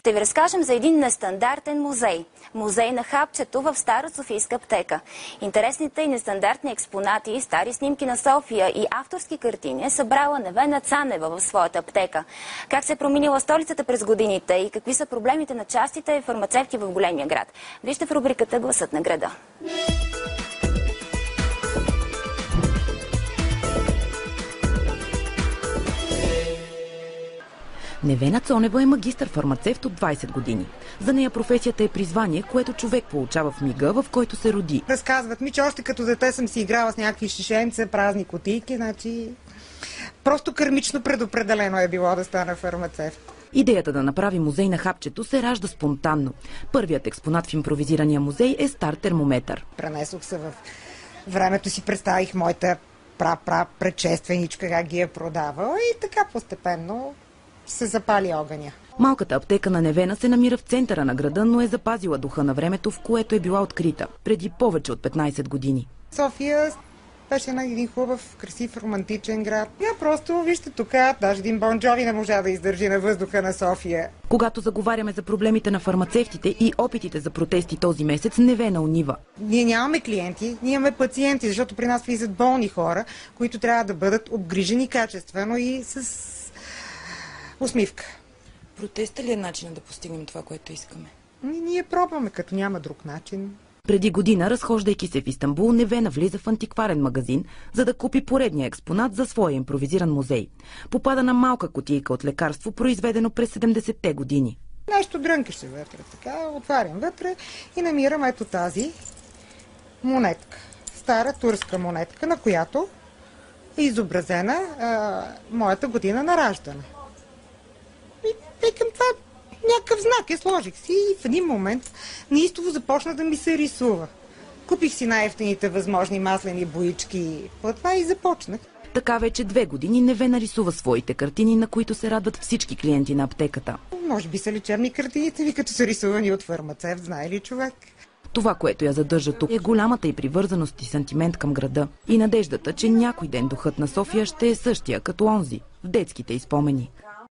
Ще ви разкажем за един нестандартен музей. Музей на хапчето в Стара Софийска аптека. Интересните и нестандартни експонати, стари снимки на София и авторски картини е събрала Невена Цанева в своята аптека. Как се е променила столицата през годините и какви са проблемите на частите фармацевти в големия град? Вижте в рубриката "Гласът на града". Невена Цонева е магистър-фармацевт от 20 години. За нея професията е призвание, което човек получава в мига, в който се роди. Разказват ми, че още като дете съм си играла с някакви шишенца, празни кутийки, значи просто кърмично предопределено е било да стана фармацевт. Идеята да направи музей на хапчето се ражда спонтанно. Първият експонат в импровизирания музей е стар термометър. Пренесох се в времето, си представих моята предшественичка, как ги е продавала и така постепенно се запали огъня. Малката аптека на Невена се намира в центъра на града, но е запазила духа на времето, в което е била открита преди повече от 15 години. София беше един хубав, красив, романтичен град. Просто, вижте тук, даже един Бон Джови не можа да издържи на въздуха на София. Когато заговаряме за проблемите на фармацевтите и опитите за протести този месец, Невена унива. Ние нямаме клиенти, ние имаме пациенти, защото при нас влизат болни хора, които трябва да бъдат обгрижени качествено и с усмивка. Протеста ли е начинът да постигнем това, което искаме? Ние пробваме, като няма друг начин. Преди година, разхождайки се в Истанбул, Невена влиза в антикварен магазин, за да купи поредния експонат за своя импровизиран музей. Попада на малка кутийка от лекарство, произведено през 70-те години. Нещо дрънкаше вътре, така, отварям вътре и намирам ето тази монетка. Стара турска монетка, на която е изобразена моята година на раждане. И към това някакъв знак сложих си и в един момент неистово започна да ми се рисува. Купих си най-евтините възможни маслени боички по това и започнах. Така вече 2 години Невена рисува своите картини, на които се радват всички клиенти на аптеката. Може би са лечебни картините ви, като са рисувани от фармацевт, знае ли човек? Това, което я задържа тук, е голямата й привързаност и сантимент към града и надеждата, че някой ден духът на София ще е същия като онзи в детските й спомени.